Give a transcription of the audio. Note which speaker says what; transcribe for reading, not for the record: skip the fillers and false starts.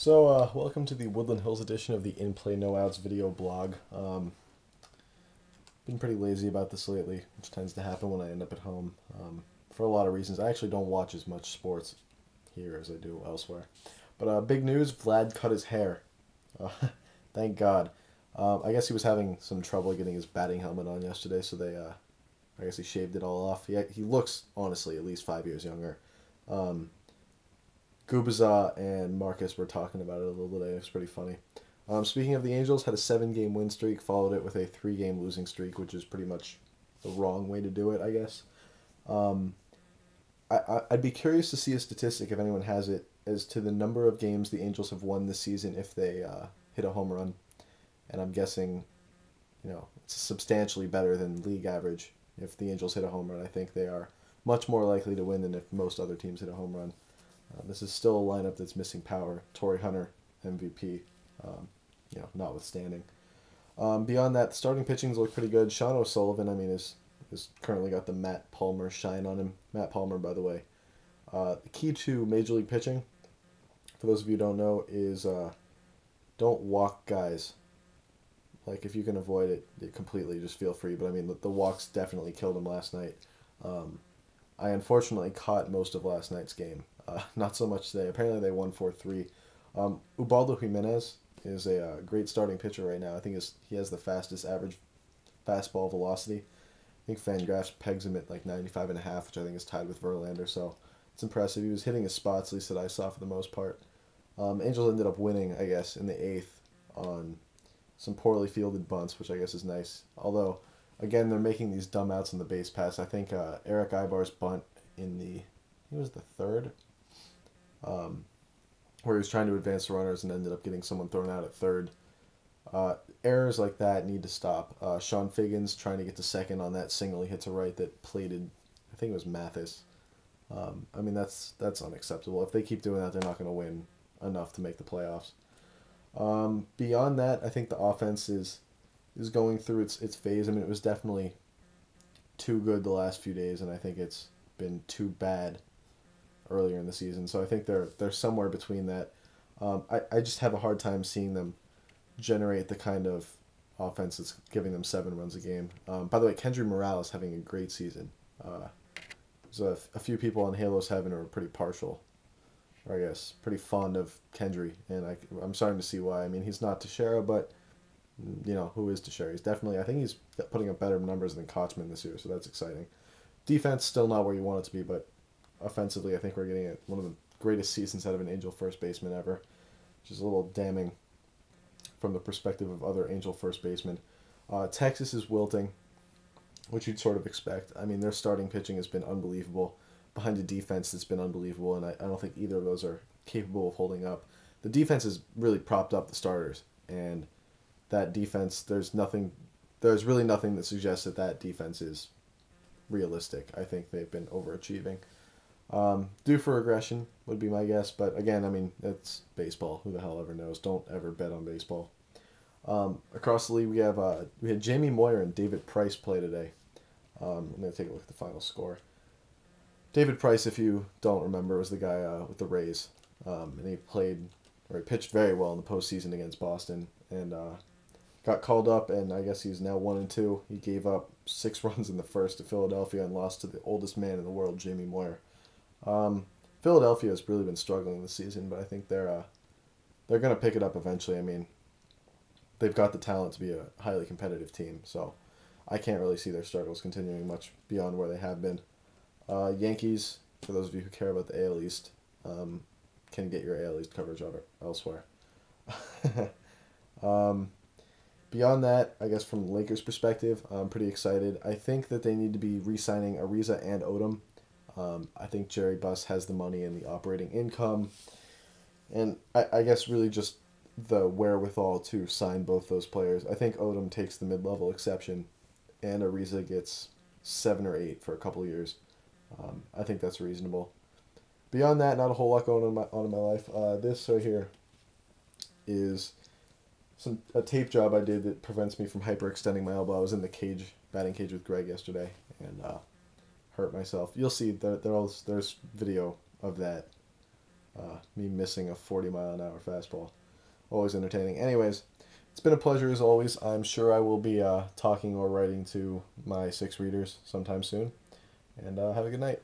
Speaker 1: Welcome to the Woodland Hills edition of the In Play No Outs video blog. Been pretty lazy about this lately, which tends to happen when I end up at home, for a lot of reasons. I actually don't watch as much sports here as I do elsewhere. But big news, Vlad cut his hair. Uh, thank God. I guess he was having some trouble getting his batting helmet on yesterday, so I guess he shaved it all off. He looks, honestly, at least 5 years younger. Gubaza and Marcus were talking about it a little today. It was pretty funny. Speaking of the Angels, had a 7-game win streak, followed it with a 3-game losing streak, which is pretty much the wrong way to do it, I guess. I'd be curious to see a statistic, if anyone has it, as to the number of games the Angels have won this season if they hit a home run. And I'm guessing, it's substantially better than league average. If the Angels hit a home run, I think they are much more likely to win than if most other teams hit a home run. This is still a lineup that's missing power. Torrey Hunter, MVP, notwithstanding. Beyond that, the starting pitchings look pretty good. Sean O'Sullivan, is currently got the Matt Palmer shine on him. Matt Palmer, by the way. The key to Major League pitching, for those of you who don't know, is don't walk guys. Like, if you can avoid it completely, just feel free. But, the walks definitely killed him last night. I unfortunately caught most of last night's game. Not so much today. Apparently they won 4-3. Ubaldo Jimenez is a great starting pitcher right now. I think he has the fastest average fastball velocity. I think Fangraphs pegs him at like 95.5, which I think is tied with Verlander. So it's impressive. He was hitting his spots, at least that I saw for the most part. Angels ended up winning, I guess, in the 8th on some poorly fielded bunts, which I guess is nice. Although, again, they're making these dumb outs on the base pass. I think Eric Ibar's bunt he was the 3rd, where he was trying to advance the runners and ended up getting someone thrown out at 3rd. Errors like that need to stop. Sean Figgins trying to get to 2nd on that single. He hits a right that plated, I think it was Mathis. That's unacceptable. If they keep doing that, they're not going to win enough to make the playoffs. Beyond that, I think the offense is going through its phase. It was definitely too good the last few days, and I think it's been too bad earlier in the season. So I think they're somewhere between that. I just have a hard time seeing them generate the kind of offense that's giving them 7 runs a game. By the way, Kendry Morales is having a great season. There's a few people on Halos Heaven who are pretty partial, or I guess pretty fond of Kendry, and I'm starting to see why. He's not Teixeira, but who is Teixeira? I think he's putting up better numbers than Kochman this year, so that's exciting. Defense still not where you want it to be, but offensively, I think we're getting one of the greatest seasons out of an Angel first baseman ever, which is a little damning from the perspective of other Angel first basemen. Texas is wilting, which you'd sort of expect. Their starting pitching has been unbelievable, behind a defense that's been unbelievable, and I don't think either of those are capable of holding up. The defense has really propped up the starters, and that defense, there's really nothing that suggests that defense is realistic. I think they've been overachieving. Due for regression would be my guess, but again, it's baseball. Who the hell ever knows? Don't ever bet on baseball. Across the league, we had Jamie Moyer and David Price play today. I'm going to take a look at the final score. David Price, if you don't remember, was the guy with the Rays, and he pitched very well in the postseason against Boston, and got called up, and I guess he's now 1-2. He gave up 6 runs in the first to Philadelphia and lost to the oldest man in the world, Jamie Moyer. Philadelphia has really been struggling this season, but I think they're going to pick it up eventually. They've got the talent to be a highly competitive team, so I can't really see their struggles continuing much beyond where they have been. Yankees, for those of you who care about the AL East, can get your AL East coverage of it elsewhere. Beyond that, I guess from the Lakers' perspective, I'm pretty excited. I think that they need to be re-signing Ariza and Odom. I think Jerry Buss has the money and the operating income, and I guess really just the wherewithal to sign both those players. I think Odom takes the mid-level exception, and Ariza gets 7 or 8 for a couple of years. I think that's reasonable. Beyond that, not a whole lot going on in my life. This right here is a tape job I did that prevents me from hyperextending my elbow. I was in the batting cage with Greg yesterday, and hurt myself. You'll see there's video of that Me missing a 40-mile-an-hour fastball. Always entertaining. Anyways, it's been a pleasure as always. I'm sure I will be talking or writing to my 6 readers sometime soon. And have a good night.